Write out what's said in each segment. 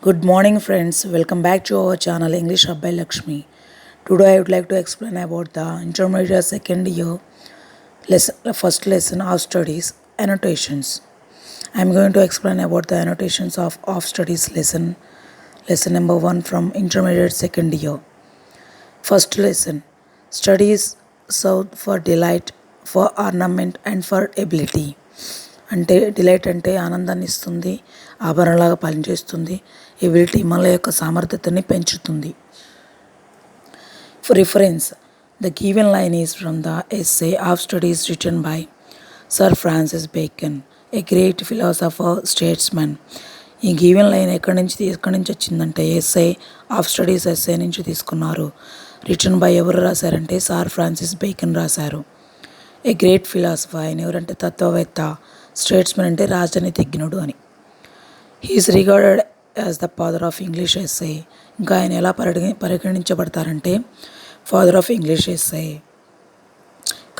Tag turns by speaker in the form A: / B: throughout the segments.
A: Good morning, friends. Welcome back to our channel English Hub by Lakshmi. Today I would like to explain about the intermediate second year first lesson of studies annotations. I am going to explain about the annotations of studies lesson number 1 from intermediate second year. First lesson: studies served for delight, for ornament and for ability. అంటే delight అంటే ఆనందాన్ని ఇస్తుంది, ఆభరణలాగా పనిచేస్తుంది. Ability మన యొక్క సామర్థ్యతని పెంచుతుంది. For reference, the given line is from the essay of studies written by sir Francis bacon, A great philosopher statesmen. ఈ given line ఎక్కడి నుంచి వచ్చిందంటే ఎస్సే ఆఫ్ స్టడీస్ ఎస్సే నుంచి తీసుకున్నారు. రిటన్ బై ఎవరు రాశారంటే సార్ ఫ్రాన్సిస్ బేకన్ రాశారు. ఏ great philosopher, ఆయన ఎవరంటే తత్వవేత్త. స్టేట్స్మెన్ అంటే రాజనీతిజ్ఞుడు అని. He is regarded as the father of English essay. ఇంకా ఆయన ఎలా పరిగణించబడతారంటే father of English essay.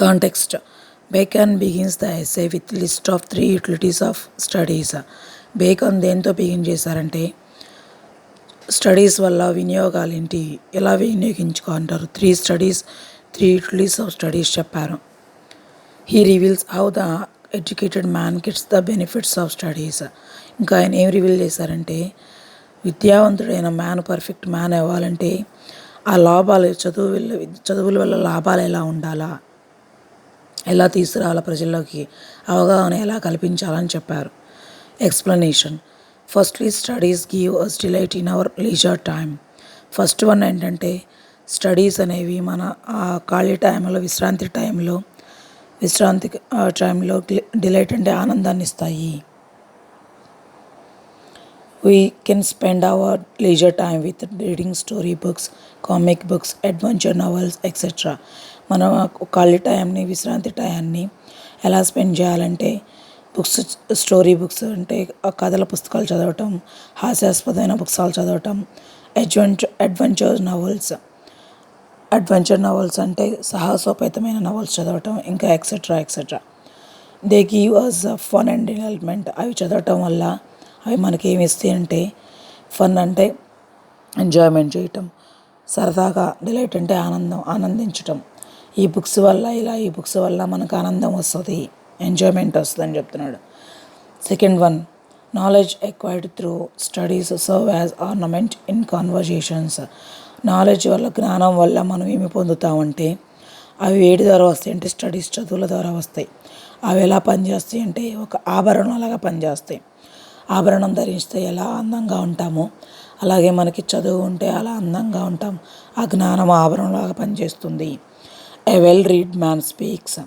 A: Context: Bacon begins the essay with list of 3 utilities of studies. Bacon దేంతో బిగిన్ చేశారంటే స్టడీస్ వల్ల వినియోగాలు ఏంటి, ఎలా వినియోగించుకుంటారు, 3 యూటిలిటీస్ ఆఫ్ స్టడీస్ చెప్పారు. He reveals how the educated man gets the benefits of studies. ఇంకా ఆయన ఏం రివీల్ చేశారంటే విద్యావంతుడైన మ్యాన్ పర్ఫెక్ట్ మ్యాన్ అవ్వాలంటే ఆ లాభాలు చదువుల వల్ల లాభాలు ఎలా ఉండాలా, ఎలా తీసుకురావాలా, ప్రజల్లోకి అవగాహన ఎలా కల్పించాలని చెప్పారు. Explanation: firstly, studies give us delight in our leisure time. First one ఏంటంటే స్టడీస్ అనేవి మన ఖాళీ టైంలో విశ్రాంతి టైంలో డిలైట్ అంటే ఆనందాన్ని ఇస్తాయి. We can spend our leisure time with reading story books, comic books, adventure novels etcetera. మనం ఖాళీ టైంని, విశ్రాంతి టైంని ఎలా స్పెండ్ చేయాలంటే స్టోరీ బుక్స్ అంటే కథల పుస్తకాలు చదవటం, హాస్యాస్పదమైన పుస్తకాలు చదవటం, అడ్వెంచర్ నవల్స్ అంటే సాహసోపేతమైన నవల్స్ చదవటం, ఇంకా etcetera. They give us fun and development. అవి చదవటం వల్ల అవి మనకి ఏమి ఇస్తాయి అంటే ఫన్ అంటే ఎంజాయ్మెంట్ చేయటం, సరదాగా, డిలైట్ అంటే ఆనందించటం. ఈ బుక్స్ వల్ల మనకు ఆనందం వస్తుంది, ఎంజాయ్మెంట్ వస్తుంది అని చెప్తున్నాడు. Second one: knowledge acquired through studies serve as ornament in conversations. Knowledge వల్ల, జ్ఞానం వల్ల మనం ఏమి పొందుతామంటే అవి వేడి ద్వారా వస్తాయి అంటే చదువుల ద్వారా వస్తాయి. అవి ఎలా పనిచేస్తాయి అంటే ఒక ఆభరణంలాగా పనిచేస్తాయి. ఆభరణం ధరిస్తే ఎలా అందంగా ఉంటామో అలాగే మనకి చదువు ఉంటే అలా అందంగా ఉంటాం. ఆ జ్ఞానం ఆభరణంలాగా పనిచేస్తుంది. ఏ వెల్ రీడ్ మ్యాన్ స్పీక్స్.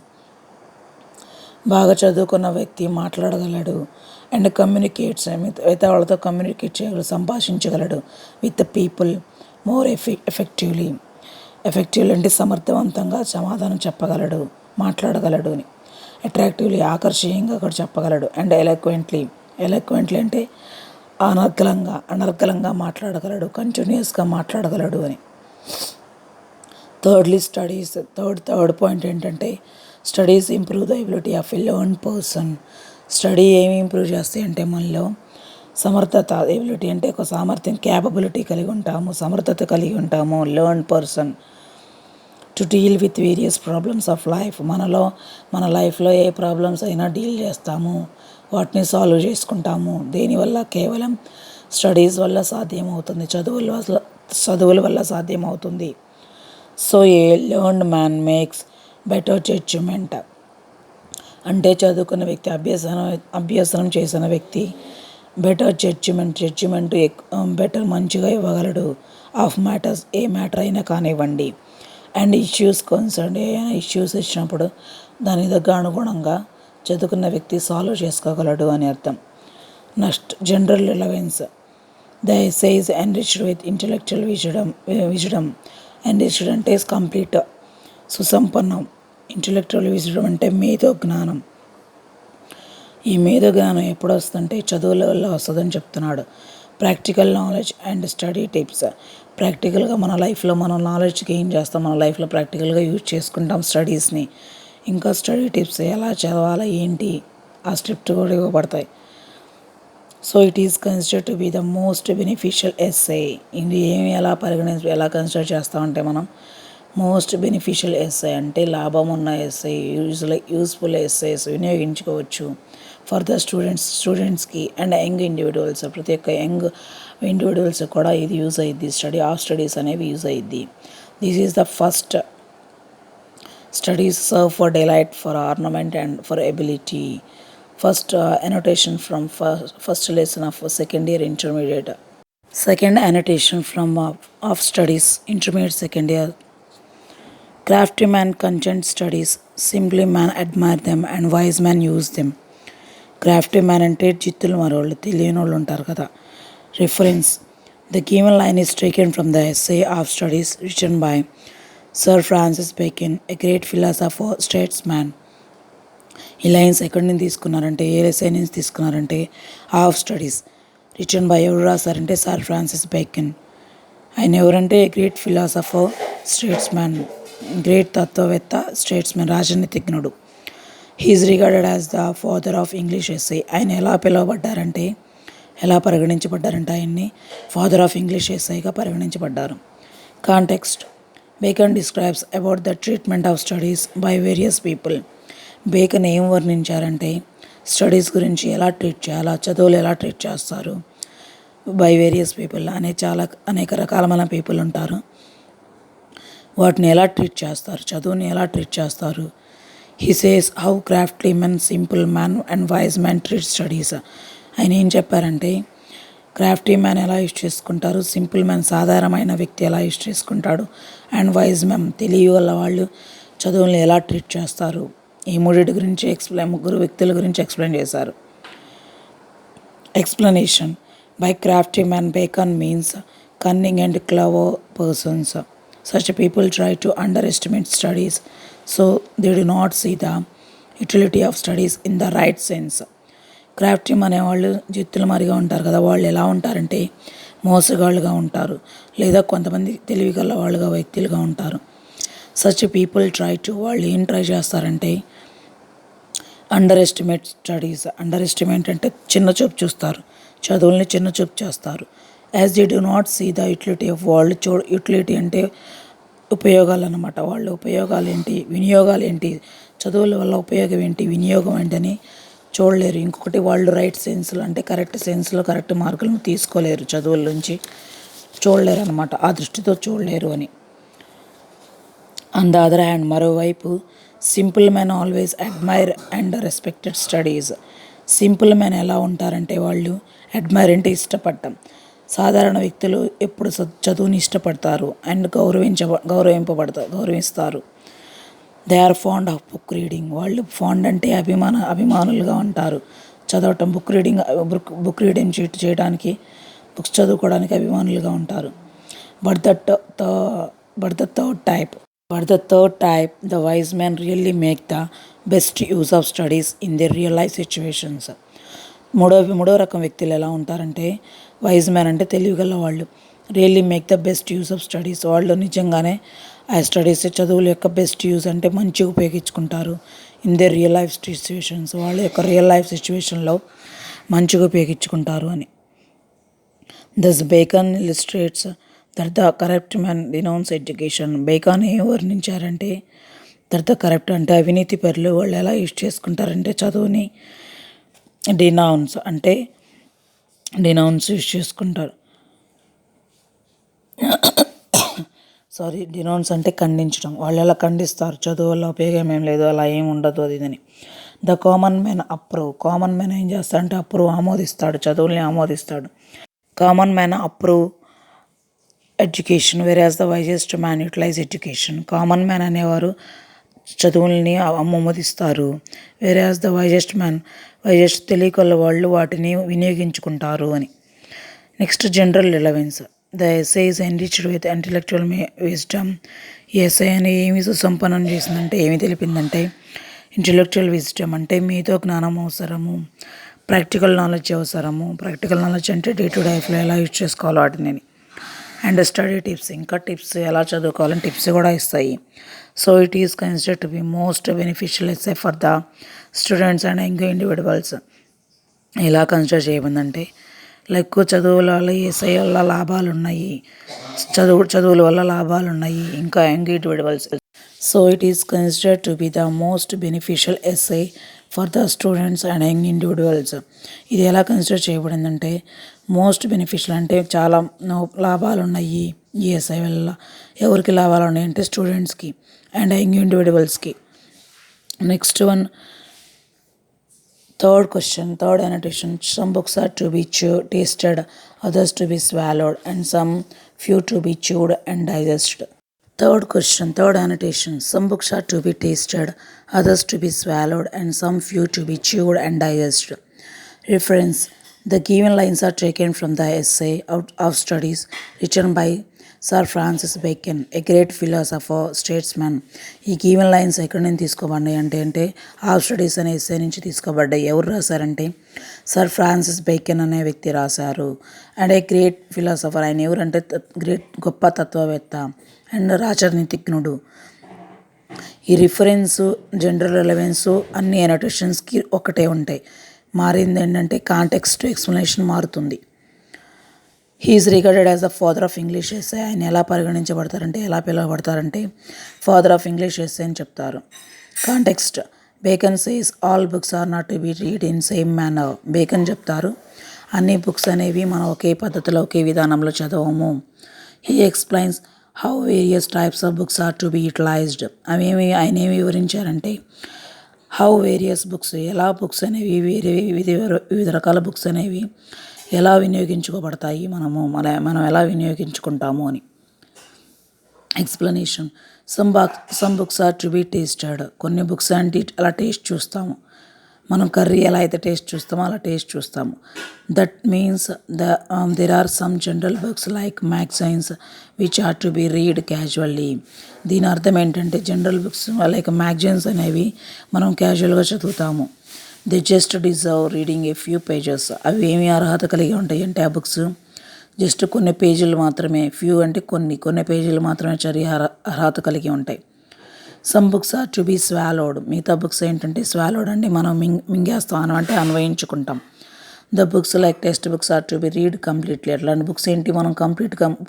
A: బాగా చదువుకున్న వ్యక్తి మాట్లాడగలడు. అండ్ కమ్యూనికేట్స్, మిగతా వాళ్ళతో కమ్యూనికేట్ చేయగలడు, సంభాషించగలడు. విత్ పీపుల్ మోర్ ఎఫెక్టివ్లీ అంటే సమర్థవంతంగా సమాధానం చెప్పగలడు, మాట్లాడగలడు అని. అట్రాక్టివ్లీ ఆకర్షణీయంగా కూడా చెప్పగలడు. అండ్ ఎలక్వెంట్లీ అంటే అనర్గళంగా మాట్లాడగలడు, కంటిన్యూస్గా మాట్లాడగలడు అని. Thirdly studies. థర్డ్ పాయింట్ ఏంటంటే studies improve the ability of a learn person. Study ఏమి ఇంప్రూవ్ చేస్తాయి అంటే మనలో సమర్థత, ఎబిలిటీ అంటే ఒక సామర్థ్యం, క్యాపబిలిటీ కలిగి ఉంటాము, సమర్థత కలిగి ఉంటాము. Learn person to deal with various problems of life. మన లైఫ్లో ఏ ప్రాబ్లమ్స్ అయినా డీల్ చేస్తాము, వాటిని సాల్వ్ చేసుకుంటాము. దేనివల్ల? కేవలం స్టడీస్ వల్ల సాధ్యమవుతుంది, చదువుల వల్ల సాధ్యమవుతుంది. So a learned man makes better judgement. అంటే చదువుకున్న వ్యక్తి, అభ్యసనం చేసిన వ్యక్తి బెటర్ జడ్జిమెంట్ బెటర్ మంచిగా ఇవ్వగలడు. ఆఫ్ మ్యాటర్స్, ఏ మ్యాటర్ అయినా కానివ్వండి. అండ్ ఇష్యూస్ కన్సర్న్, ఏమైనా ఇష్యూస్ ఇచ్చినప్పుడు దాని దగ్గర అనుగుణంగా చదువుకున్న వ్యక్తి సాల్వ్ చేసుకోగలడు అని అర్థం. Next general relevance. The essay is enriched with intellectual wisdom. Enriched అంటే కంప్లీట్, సుసంపన్నం. ఇంటెలెక్చువల్ విజడమ్ అంటే మేధో జ్ఞానం. ఈ మేధో జ్ఞానం ఎప్పుడు వస్తుందంటే చదువుల వల్ల వస్తుందని చెప్తున్నాడు. Practical knowledge and study tips. ప్రాక్టికల్గా మన లైఫ్లో మనం నాలెడ్జ్ గెయిన్ చేస్తాం, మన లైఫ్లో ప్రాక్టికల్గా యూజ్ చేసుకుంటాం స్టడీస్ని. ఇంకా స్టడీ టిప్స్, ఎలా చదవాలా ఏంటి ఆ స్క్రిప్ట్ కూడా ఇవ్వబడతాయి. So it is considered to be the most beneficial essay. ఇది ఏమి ఎలా కన్సిడర్ చేస్తామంటే మనం మోస్ట్ బెనిఫిషియల్ ఎస్ఏ అంటే లాభం ఉన్న ఎస్ఏ, యూస్ఫుల్ ఎస్ఏస్ వినియోగించుకోవచ్చు ఫర్ ద స్టూడెంట్స్కి అండ్ యంగ్ ఇండివిజువల్స్. ప్రతి ఒక్క యంగ్ ఇండివిజువల్స్ కూడా ఇది యూజ్ అయ్యిద్ది. స్టడీస్ అనేవి యూజ్ అయ్యిద్ది. This is the first studies serve for delight, for ornament and for ability. First annotation from first lesson of second year intermediate. Second annotation from of studies intermediate second year. Crafty man content studies, simply man admire them and wise man use them. Crafty man అంటే జిత్తులు మరోళ్ళు తెలియని వాళ్ళు ఉంటారు కదా. Reference: the given line is taken from the essay of studies written by Sir Francis Bacon, a great philosopher, statesman. ఈ lines ఎక్కడి నుంచి తీసుకున్నారంటే ఏ SI నుంచి తీసుకున్నారంటే ఆఫ్ స్టడీస్ రిటర్న్ బై ఎవరు రాశారంటే సర్ ఫ్రాన్సిస్ బేకన్. ఆయన ఎవరంటే గ్రేట్ ఫిలాసఫర్, స్టేట్స్మ్యాన్, గ్రేట్ తత్వవేత్త, స్టేట్స్మ్యాన్, రాజనీతిజ్ఞుడు. He is regarded as the father of English essay. ఆయన ఎలా పరిగణించబడ్డారంటే ఆయన్ని ఫాదర్ ఆఫ్ ఇంగ్లీష్ ఎస్ఐగా పరిగణించబడ్డారు. Context: Bacon describes about the treatment of studies by various people. Bacon ఏం వర్ణించారంటే స్టడీస్ గురించి ఎలా ట్రీట్ చేయాలా, చదువులు ఎలా ట్రీట్ చేస్తారు బై వేరియస్ పీపుల్ అనేక రకాలమైన పీపుల్ ఉంటారు. వాటిని ఎలా ట్రీట్ చేస్తారు, చదువుని ఎలా ట్రీట్ చేస్తారు. He says how crafty men, simple man and wise man treat studies. ఆయన ఏం చెప్పారంటే క్రాఫ్టీ మ్యాన్ ఎలా యూజ్ చేసుకుంటారు, సింపుల్ మ్యాన్ సాధారణమైన వ్యక్తి ఎలా యూజ్ చేసుకుంటాడు, అండ్ వైజ్ మ్యాన్ తెలివి వల్ల వాళ్ళు చదువులను ఎలా ట్రీట్ చేస్తారు. ఈ మూడింటి గురించి ముగ్గురు వ్యక్తుల గురించి ఎక్స్ప్లెయిన్ చేశారు. Explanation: by Crafty man bacon means cunning and clever persons. Such people try to underestimate studies, so they do not see the utility of studies in the right sense. Crafty అనేవాళ్ళు జిత్తుల మారిగా ఉంటారు కదా. వాళ్ళు ఎలా ఉంటారంటే మోసగాళ్ళుగా ఉంటారు, లేదా కొంతమంది తెలివిగల వాళ్ళుగా వ్యక్తులుగా ఉంటారు. సచ్ పీపుల్ వాళ్ళు ఏం ట్రై చేస్తారంటే underestimate studies. Underestimate అంటే చిన్న చూపు చూస్తారు, చదువుల్ని చిన్న చూపు చేస్తారు. As they do not see the utility of వాళ్ళు యూటిలిటీ అంటే ఉపయోగాలు అన్నమాట. వాళ్ళ ఉపయోగాలు ఏంటి, వినియోగాలు ఏంటి, చదువుల వల్ల ఉపయోగం ఏంటి, వినియోగం ఏంటని చూడలేరు. ఇంకొకటి వాళ్ళు రైట్ సెన్స్లో అంటే కరెక్ట్ సెన్స్లో కరెక్ట్ మార్కులను తీసుకోలేరు, చదువుల నుంచి చూడలేరు అనమాట, ఆ దృష్టితో చూడలేరు అని. ఆన్ ద అదర్ హ్యాండ్ మరోవైపు simple men always admire and respected studies. Simple men ఎలా ఉంటారంటే వాళ్ళు అడ్మైర్ అంటే ఇష్టపడటం. సాధారణ వ్యక్తులు ఎప్పుడు చదువుని ఇష్టపడతారు అండ్ గౌరవిస్తారు. They are fond of book reading. వాళ్ళు ఫాండ్ అంటే అభిమానులుగా ఉంటారు. చదవటం, బుక్ రీడింగ్ చేయడానికి, బుక్స్ చదువుకోవడానికి అభిమానులుగా ఉంటారు. But the third type, the wise man really make the best use of studies in the real life situations. మూడో రకం వ్యక్తులు ఎలా ఉంటారంటే వైజ్ మ్యాన్ అంటే తెలివిగల వాళ్ళు. Really make the best use of studies. వాళ్ళు నిజంగానే ఆ స్టడీస్, చదువుల యొక్క బెస్ట్ యూజ్ అంటే మంచిగా ఉపయోగించుకుంటారు. In the real life situations, వాళ్ళ యొక్క రియల్ లైఫ్ సిచ్యువేషన్లో మంచిగా ఉపయోగించుకుంటారు అని. Thus Bacon illustrates that the corrupt man denounces education. Bacon ఏం వర్ణించారంటే దట్ ద కరప్ట్ అంటే అవినీతి పరులు వాళ్ళు ఎలా యూజ్ చేసుకుంటారంటే చదువుని డినౌన్స్ యూజ్ చేసుకుంటారు. డినౌన్స్ అంటే ఖండించడం. వాళ్ళు ఎలా ఖండిస్తారు, చదువు వల్ల ఉపయోగం ఏం లేదు, అలా ఏం ఉండదు అది ఇదని. The common man approve. Common man ఏం చేస్తాడంటే ఆమోదిస్తాడు, చదువుల్ని ఆమోదిస్తాడు. Common man approve education, whereas the wisest man utilize education. Common man అనేవారు చదువుల్ని ఆమోదిస్తారు. వెరాజ్ ద వైజెస్ట్ తెలియకల వాళ్ళు వాటిని వినియోగించుకుంటారు అని. Next general relevance. The essay is enriched with intellectual wisdom. ఈ ఎస్ఏ అని ఏమి సుసంపన్నం చేసిందంటే, ఏమి తెలిపిందంటే ఇంటెలెక్చువల్ విజ్డమ్ అంటే మీతో జ్ఞానం అవసరము, ప్రాక్టికల్ నాలెడ్జ్ అవసరము. ప్రాక్టికల్ నాలెడ్జ్ అంటే డే టు డే లైఫ్లో ఎలా యూజ్ చేసుకోవాలో వాటిని. అండ్ స్టడీ టిప్స్, ఇంకా టిప్స్ ఎలా చదువుకోవాలని టిప్స్ కూడా ఇస్తాయి. So it is considered to be most beneficial essay for the students and young individuals. ఎలా కన్సిడర్ చేయబడిందంటే లైక్ చదువుల వల్ల ఏసఐ వల్ల లాభాలు ఉన్నాయి, చదువుల వల్ల లాభాలు ఉన్నాయి, ఇంకా young individuals. So it is considered to be the most beneficial SI for the students and young individuals. ఇది ఎలా కన్సిడర్ చేయబడిందంటే మోస్ట్ బెనిఫిషియల్ అంటే చాలా లాభాలు ఉన్నాయి ఈ ఎస్ఐ వల్ల. ఎవరికి లాభాలు ఉన్నాయి అంటే స్టూడెంట్స్కి అండ్ యంగ్ ఇండివిజువల్స్కి. Next one, third question, third annotation. Some books are to be tasted, others to be swallowed, and some few to be chewed and digested. Third question, third annotation. Some books are to be tasted, others to be swallowed, and some few to be chewed and digested. Reference: the given lines are taken from the essay of studies written by sir Francis bacon, A great philosopher, statesmen. ఈ given lines ఎక్కడి నుంచి తీసుకోబడ్డాయి అంటే of studies అనే essay నుంచి తీసుకోబడ్డాయి. ఎవరు రాశారంటే సర్ ఫ్రాన్సిస్ బేకన్ అనే వ్యక్తి రాశారు. అండ్ ఏ గ్రేట్ ఫిలాసఫర్, ఆయన ఎవరంటే గొప్ప తత్వవేత్త అండ్ రాజనీతిజ్ఞుడు. ఈ రిఫరెన్సు, జనరల్ రిలవెన్సు అన్ని అనోటేషన్స్కి ఒకటే ఉంటాయి. మారింది ఏంటంటే కాంటెక్స్ట్ టు ఎక్స్ప్లెనేషన్ మారుతుంది. He is regarded as the father of English essay. ఆయన ఎలా పరిగణించబడతారంటే, ఎలా పిలువబడతారంటే ఫాదర్ ఆఫ్ ఇంగ్లీష్ ఎస్సే అని చెప్తారు. Context: Bacon says all books are not to be read in same manner. బేకన్ చెప్తారు అన్ని బుక్స్ అనేవి మనం ఒకే పద్ధతిలో ఒకే విధానంలో చదవము. He explains how various types of books are to be utilized. ఆయన ఏమి వివరించారంటే హౌ వేరియస్ బుక్స్, ఎలా బుక్స్ అనేవి వివిధ రకాల బుక్స్ అనేవి ఎలా వినియోగించుకోబడతాయి, మనం ఎలా వినియోగించుకుంటాము అని. Explanation: some books are to be tasted. కొన్ని బుక్స్ అంటే అలా టేస్ట్ చూస్తాము. మనం కర్రీ ఎలా అయితే టేస్ట్ చూస్తామో అలా టేస్ట్ చూస్తాము. That means there are some general books like magazines which are to be read casually. దీని అర్థం ఏంటంటే జనరల్ బుక్స్ లైక్ మ్యాగజైన్స్ అనేవి మనం క్యాజువల్గా చదువుతాము. They just deserve reading a few pages. అవి ఏమి అర్హత కలిగి ఉంటాయి అంటే ఆ బుక్స్ జస్ట్ కొన్ని పేజీలు మాత్రమే, ఫ్యూ అంటే కొన్ని పేజీలు మాత్రమే చదివే అర్హత కలిగి ఉంటాయి. Some books are to be swallowed. మిగతా బుక్స్ ఏంటంటే స్వాలోడ్ అంటే మనం మింగేస్తాం అంటే అన్వయించుకుంటాం. The books like text books are to be read completely. అట్లాంటి బుక్స్ ఏంటి మనం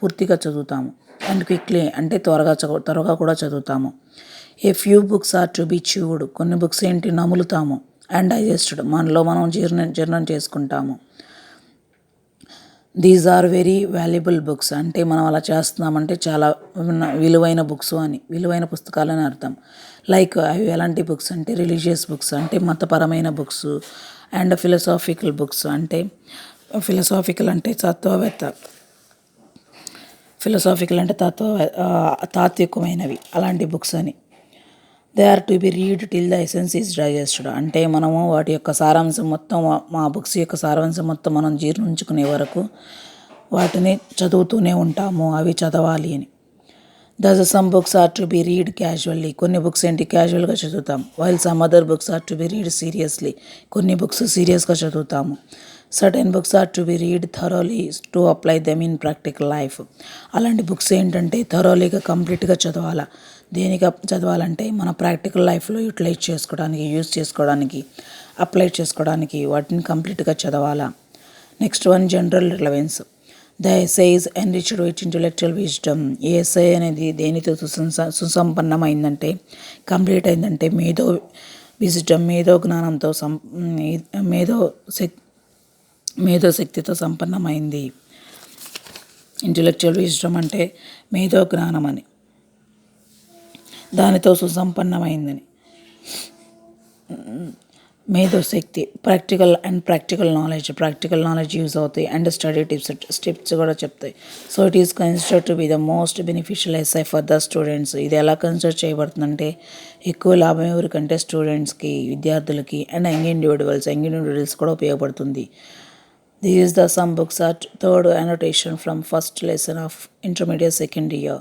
A: పూర్తిగా చదువుతాము. అండ్ క్విక్లీ అంటే త్వరగా కూడా చదువుతాము. A few books are to be chewed. కొన్ని బుక్స్ ఏంటి నములుతాము. అండ్ డైజెస్టెడ్ మనం జీర్ణం చేసుకుంటాము. These are very valuable books అంటే మనం అలా చేస్తున్నామంటే చాలా విలువైన బుక్స్ అని, విలువైన పుస్తకాలని అర్థం. లైక్ అవి ఎలాంటి బుక్స్ అంటే రిలీజియస్ బుక్స్ అంటే మతపరమైన బుక్స్, అండ్ ఫిలసాఫికల్ బుక్స్ అంటే ఫిలసాఫికల్ అంటే తాత్వికమైనవి అలాంటి బుక్స్ అని. They are to be read till the essence is digested అంటే మనము వాటి యొక్క సారాంశం మొత్తం, మా బుక్స్ యొక్క సారాంశం మొత్తం మనం జీర్ణించుకునే వరకు వాటిని చదువుతూనే ఉంటాము, అవి చదవాలి అని. Some books are to be read casually. కొన్ని బుక్స్ ఏంటి క్యాజువల్గా చదువుతాం. While some other books are to be read seriously. కొన్ని బుక్స్ సీరియస్గా చదువుతాము. Certain books are to be read thoroughly to apply them in practical life. అలాంటి books ఏంటంటే థరోలీగా కంప్లీట్గా చదవాలా. దేనిగా చదవాలంటే మన ప్రాక్టికల్ లైఫ్లో యూటిలైజ్ చేసుకోవడానికి, యూజ్ చేసుకోవడానికి, అప్లై చేసుకోవడానికి వాటిని కంప్లీట్గా చదవాలా. Next one, general relevance. The essays enriched with intellectual wisdom. ఈ ఎస్సే అనేది దేనితో సుసంపన్నమైందంటే, కంప్లీట్ అయిందంటే మేధో జ్ఞానంతో మేధో శక్తితో సంపన్నమైంది. ఇంటెలెక్చువల్ విజ్డమ్ అంటే మేధో జ్ఞానం అని, దానితో సుసంపన్నమైందని. మేధోశక్తి, ప్రాక్టికల్ నాలెడ్జ్ యూజ్ అవుతాయి. అండ్ స్టడీ స్టెప్స్ కూడా చెప్తాయి. So it is considered to be the most beneficial SI for the students. ఇది ఎలా కన్సిడర్ చేయబడుతుందంటే ఎక్కువ లాభం ఎవరికంటే స్టూడెంట్స్కి, విద్యార్థులకి అండ్ యంగ్ ఇండివిజువల్స్ కూడా ఉపయోగపడుతుంది. This is the some books are third annotation from first lesson of intermediate second year.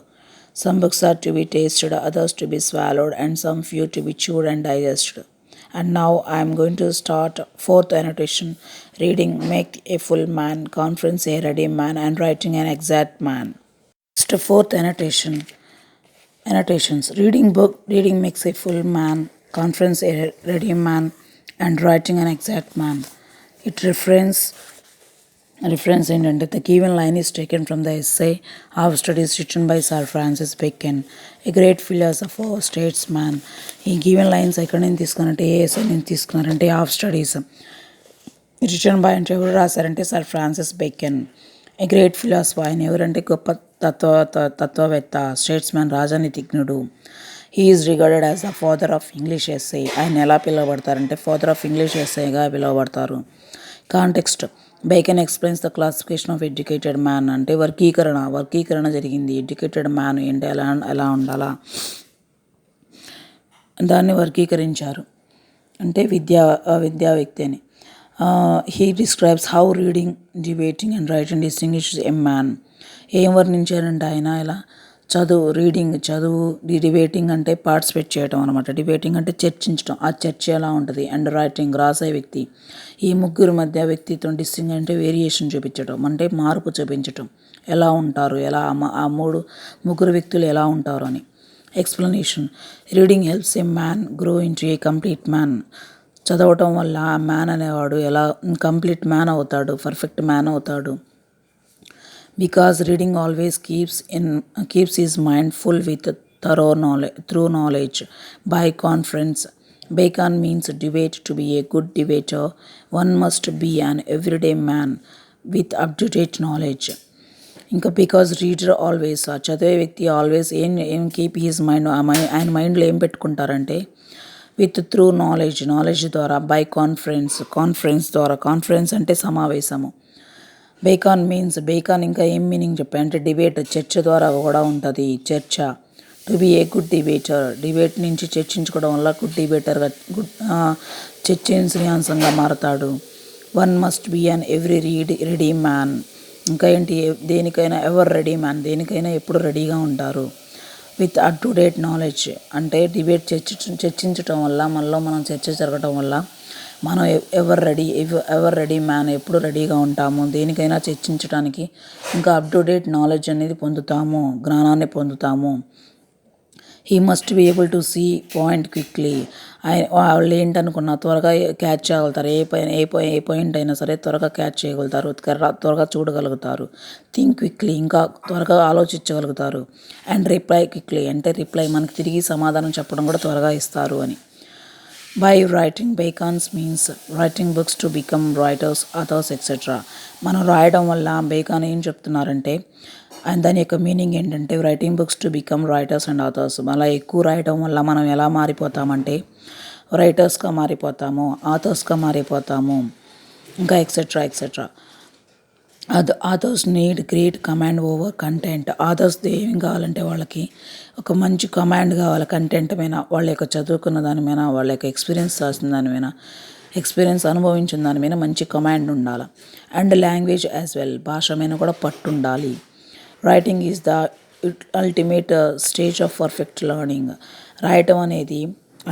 A: Some books are to be tasted, others to be swallowed, and some few to be chewed and digested. And now I am going to start fourth annotation. Reading make a full man, conference a ready man, and writing an exact man. Next, fourth annotation. Annotations. Reading makes a full man, conference a ready man, and writing an exact man. It reference ఏంటంటే the given line is taken from the essay of studies written by Sir Francis Bacon, a great philosopher, statesman. ఈ given lines ఎక్కడి నుంచి తీసుకున్నారంటే ఏ essay నుంచి తీసుకున్నారంటే of studies written by అంటే ఎవరు రాశారంటే sir Francis Bacon. A great philosopher, ఆయన ఎవరంటే గొప్ప తత్వవేత్త, స్టేట్స్మెన్ రాజనీతిజ్ఞుడు. He is regarded as the father of English essay. ఆయన ఎలా పిలువబడతారంటే ఫాదర్ ఆఫ్ ఇంగ్లీష్ ఎస్సేగా పిలువబడతారు. Context, Bacon explains the classification of educated man అంటే వర్గీకరణ జరిగింది. ఎడ్యుకేటెడ్ మ్యాన్ ఏంటి, ఎలా ఉండాలా దాన్ని వర్గీకరించారు అంటే విద్యా వ్యక్తి అని. He describes how reading, debating and writing distinguishes a man. ఏం వర్ణించారంటే ఆయన ఇలా చదువు, డిబేటింగ్ అంటే పార్టిసిపేట్ చేయడం అనమాట. డిబేటింగ్ అంటే చర్చించడం, ఆ చర్చ ఎలా ఉంటుంది. అండ్ రైటింగ్ రాసే వ్యక్తి. ఈ ముగ్గురు మధ్య వ్యక్తిత్వం డిస్టింగ్ అంటే వేరియేషన్ చూపించడం అంటే మార్పు చూపించడం, ఎలా ఉంటారు, ఆ ముగ్గురు వ్యక్తులు ఎలా ఉంటారు అని. Explanation, reading helps a man grow into A complete man. చదవటం వల్ల ఆ మ్యాన్ అనేవాడు ఎలా కంప్లీట్ మ్యాన్ అవుతాడు, పర్ఫెక్ట్ మ్యాన్ అవుతాడు. Because reading always keeps his mind full with through knowledge by conference. Bacon means debate. To be a good debater, one must be an everyday man with up-to-date knowledge. ఇంకా because reader always, చదివే వ్యక్తి always ఏం keep his mind, ఆయన మైండ్లో ఏం పెట్టుకుంటారంటే with through knowledge ద్వారా, by conference ద్వారా. Conference అంటే సమావేశము. బేకాన్ ఇంకా ఏం మీనింగ్ చెప్పాయంటే డిబేట్, చర్చ ద్వారా కూడా ఉంటుంది చర్చ. To be a good debater, debate నుంచి చర్చించుకోవడం వల్ల గుడ్ డిబేటర్గా చర్చనీయాంశంగా మారతాడు. One must be an every ready man. ఇంకా ఏంటి, దేనికైనా రెడీ మ్యాన్, దేనికైనా ఎప్పుడు రెడీగా ఉంటారు. With up to date knowledge అంటే డిబేట్ చర్చించటం వల్ల, మనలో మనం చర్చ జరగటం వల్ల మనం ఎవర్ రెడీ మ్యాన్, ఎప్పుడు రెడీగా ఉంటాము దేనికైనా చర్చించడానికి. ఇంకా అప్ టు డేట్ నాలెడ్జ్ అనేది పొందుతాము, జ్ఞానాన్ని పొందుతాము. He must be able to see point quickly. వాళ్ళు ఏంటనుకున్నా త్వరగా క్యాచ్ చేయగలుగుతారు. ఏ పాయింట్ అయినా సరే త్వరగా క్యాచ్ చేయగలుగుతారు, త్వరగా చూడగలుగుతారు. థింక్ క్విక్లీ, ఇంకా త్వరగా ఆలోచించగలుగుతారు. అండ్ రిప్లై క్విక్లీ అంటే మనకి తిరిగి సమాధానం చెప్పడం కూడా త్వరగా ఇస్తారు అని. By writing, Bacon's means writing books to become writers, authors etcetera. మనం రాయడం వల్ల బేకాన్ ఏం చెప్తున్నారంటే, అండ్ దాని యొక్క మీనింగ్ ఏంటంటే writing books to become writers and authors. అలా ఎక్కువ రాయడం వల్ల మనం ఎలా మారిపోతామంటే రైటర్స్గా మారిపోతాము, ఆథర్స్గా మారిపోతాము, ఇంకా etcetera. Authors need great command over content. Authors ఏం కావాలంటే వాళ్ళకి ఒక మంచి కమాండ్ కావాలి కంటెంట్ మీద, వాళ్ళ యొక్క చదువుకున్న దాని మీద, వాళ్ళ యొక్క ఎక్స్పీరియన్స్ చేసిన దాని మీద, ఎక్స్పీరియన్స్ అనుభవించిన దాని మీద మంచి కమాండ్ ఉండాలి. అండ్ లాంగ్వేజ్ యాజ్ వెల్, భాష మీద కూడా పట్టు ఉండాలి. Writing is the ultimate stage of perfect learning. రాయటం అనేది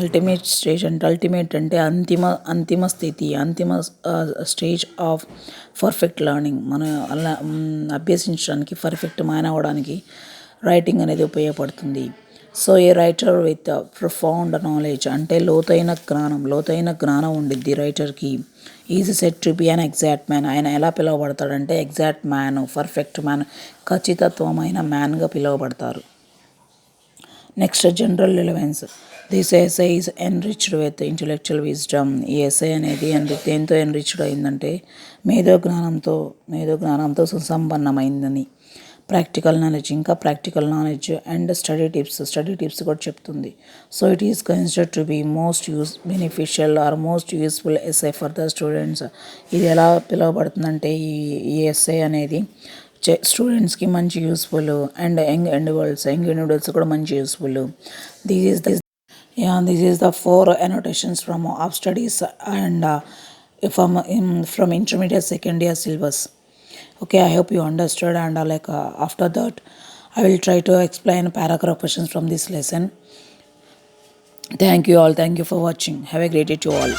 A: అల్టిమేట్ స్టేజ్ అంటే అంతిమ స్థితి, అంతిమ స్టేజ్ ఆఫ్ పర్ఫెక్ట్ లెర్నింగ్. మనం అలా అభ్యసించడానికి, పర్ఫెక్ట్ మైన్ అవ్వడానికి రైటింగ్ అనేది ఉపయోగపడుతుంది. So a writer with profound knowledge అంటే లోతైన జ్ఞానం ఉండిద్ది రైటర్కి. Is set to be an exact man. ఆయన ఎలా పిలువబడతాడంటే ఎగ్జాక్ట్ మ్యాన్, పర్ఫెక్ట్ మ్యాన్, ఖచ్చితత్వమైన మ్యాన్గా పిలువబడతారు. Next, general relevance. This essay is enriched with intellectual wisdom. ఈ ఎస్సే అనేది దేంతో ఎన్రిచ్డ్ అయిందంటే మేధో జ్ఞానంతో సుసంపన్నమైందని. Practical knowledge and study tips కూడా చెప్తుంది. So it is considered to be most beneficial or most useful essay for the students. ఇది ఎలా పిలువబడుతుందంటే ఈ ఎస్సే అనేది స్టూడెంట్స్కి మంచి యూస్ఫుల్, అండ్ యంగ్ ఇండివిజువల్స్ కూడా మంచి useful. This is the 4 annotations from of studies and from intermediate second year syllabus. Okay, I hope you understood, and after that I will try to explain paragraph questions from this lesson. Thank you all. Thank you for watching. Have a great day to all.